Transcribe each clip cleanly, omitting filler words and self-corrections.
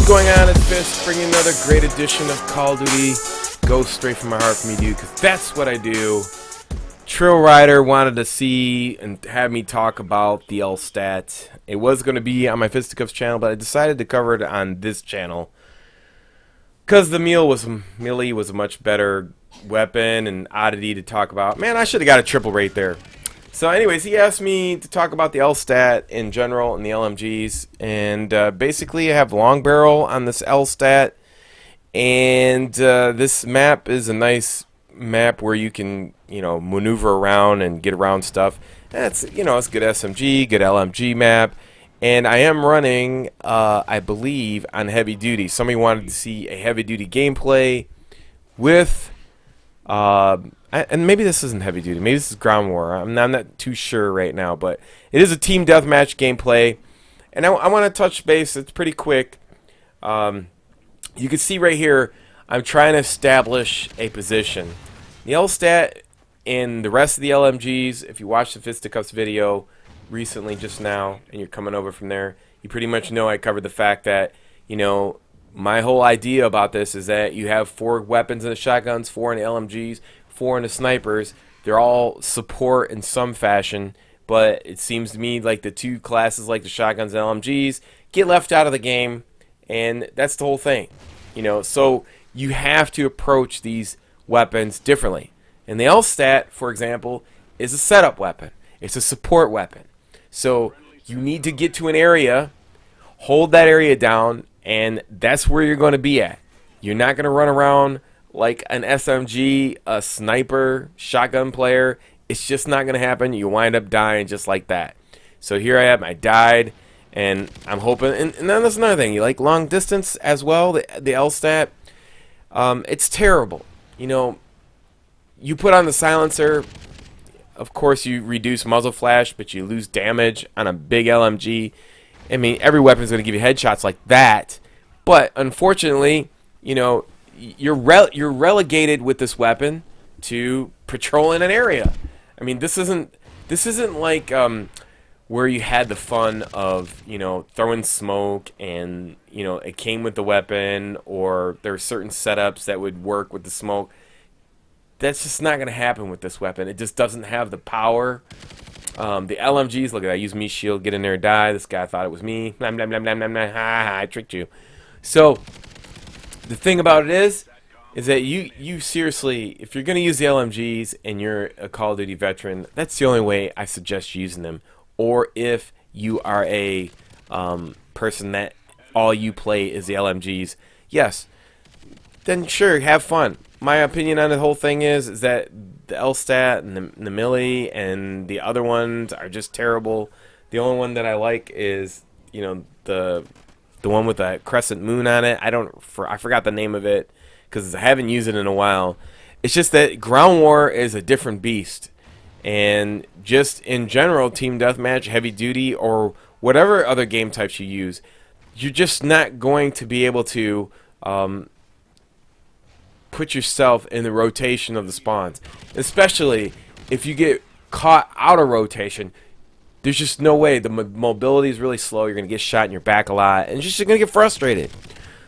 going on? It's Fist bringing another great edition of Call of Duty. Go straight from my heart for me, dude, because that's what I do. Trail Rider wanted to see and have me talk about the Lsat. It was going to be on my Fisticuffs channel, but I decided to cover it on this channel because the melee was a much better weapon and oddity to talk about. Man, I should have got a triple rate there. So anyways, he asked me to talk about the Lsat in general and the LMGs, and basically I have long barrel on this Lsat, and this map is a nice map where you can, maneuver around and get around stuff. And it's good SMG, good LMG map, and I am running, I believe, on heavy duty. Somebody wanted to see a heavy duty gameplay with and maybe this isn't heavy duty. Maybe this is ground war. I'm not too sure right now, but it is a team deathmatch gameplay, and I want to touch base. It's pretty quick. You can see right here, I'm trying to establish a position. The Lsat and the rest of the LMGs, if you watched the Fisticuffs video recently just now, and you're coming over from there, you pretty much know I covered the fact that, my whole idea about this is that you have 4 weapons in the shotguns, 4 in the LMGs, 4 in the snipers. They're all support in some fashion, but it seems to me like the 2 classes, like the shotguns and LMGs, get left out of the game, and that's the whole thing. So you have to approach these weapons differently. And the Lsat, for example, is a setup weapon. It's a support weapon. So you need to get to an area, hold that area down, and that's where you're going to be at. You're not going to run around like an SMG, a sniper, shotgun player. It's just not going to happen. You wind up dying just like that. So here I am. I died, and I'm hoping. And then there's another thing. You like long distance as well, the Lsat. It's terrible. You put on the silencer. Of course, you reduce muzzle flash, but you lose damage on a big LMG. I mean, every weapon is going to give you headshots like that, but unfortunately, you're relegated with this weapon to patrolling an area. I mean, this isn't like where you had the fun of throwing smoke and it came with the weapon, or there are certain setups that would work with the smoke. That's just not going to happen with this weapon. It just doesn't have the power. The LMGs, look at that. Use me shield, get in there, die. This guy thought it was me. Blam, blam, blam, blam, blam, blam. Ha, ha, I tricked you. So the thing about it is that you seriously, if you're going to use the LMGs and you're a Call of Duty veteran, that's the only way I suggest using them. Or if you are a person that all you play is the LMGs, yes, then sure, have fun. My opinion on the whole thing is that the Lsat and the melee and the other ones are just terrible. The only one that I like is the one with the crescent moon on it. I forgot the name of it because I haven't used it in a while. It's just that ground war is a different beast, and just in general, team deathmatch, heavy duty, or whatever other game types you use, you're just not going to be able to put yourself in the rotation of the spawns, especially if you get caught out of rotation. There's just no way. The mobility is really slow. You're gonna get shot in your back a lot, and you're gonna get frustrated.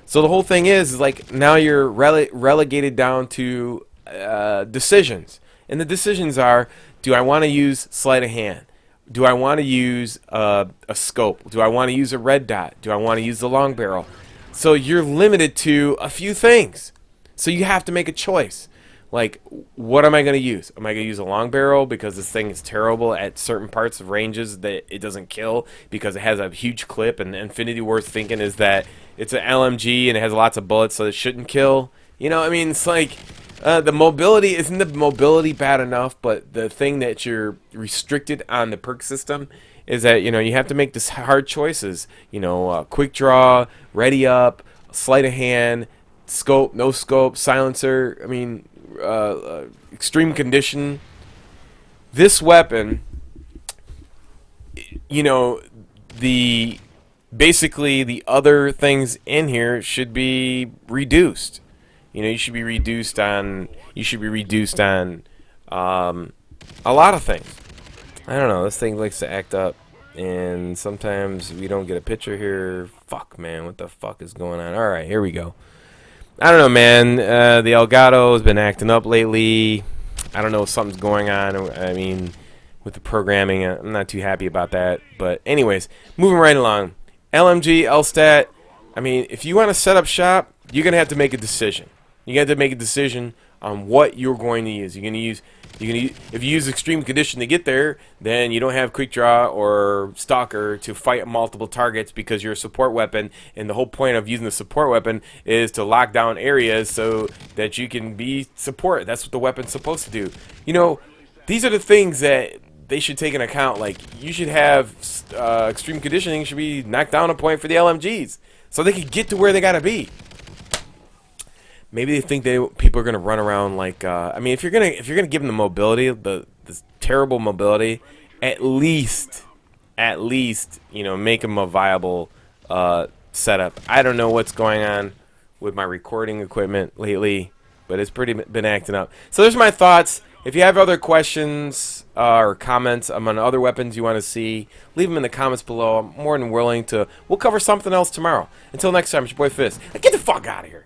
So the whole thing is like now you're relegated down to decisions, and the decisions are: do I want to use sleight of hand? Do I want to use a scope? Do I want to use a red dot? Do I want to use the long barrel? So you're limited to a few things. So you have to make a choice. Like, what am I going to use? Am I going to use a long barrel because this thing is terrible at certain parts of ranges that it doesn't kill because it has a huge clip, and Infinity Ward's thinking is that it's an LMG and it has lots of bullets so it shouldn't kill? It's like the mobility, isn't the mobility bad enough, but the thing that you're restricted on the perk system is that, you have to make this hard choices. Quick draw, ready up, sleight of hand, scope, no scope, silencer. I mean, extreme condition. This weapon, basically the other things in here should be reduced. You should be reduced on a lot of things. I don't know. This thing likes to act up, and sometimes we don't get a picture here Fuck, man, what the fuck is going on? All right, here we go. I don't know, man. The Elgato has been acting up lately. I don't know if something's going on. I mean, with the programming, I'm not too happy about that. But anyways, moving right along. LMG, Lsat. I mean, if you want to set up shop, you're gonna have to make a decision. You have to make a decision on what you're going to use. If you use extreme condition to get there, then you don't have quick draw or stalker to fight multiple targets because you're a support weapon, and the whole point of using the support weapon is to lock down areas so that you can be support. That's what the weapon's supposed to do. You know, these are the things that they should take into account. Like, you should have extreme conditioning should be knocked down a point for the LMGs so they can get to where they gotta be. Maybe they think people are gonna run around like I mean, if you're gonna give them the mobility, this terrible mobility, at least you know, make them a viable setup. I don't know what's going on with my recording equipment lately, but it's been acting up. So there's my thoughts. If you have other questions or comments on other weapons you want to see, leave them in the comments below. I'm more than willing to. We'll cover something else tomorrow. Until next time, it's your boy Fist. Get the fuck out of here.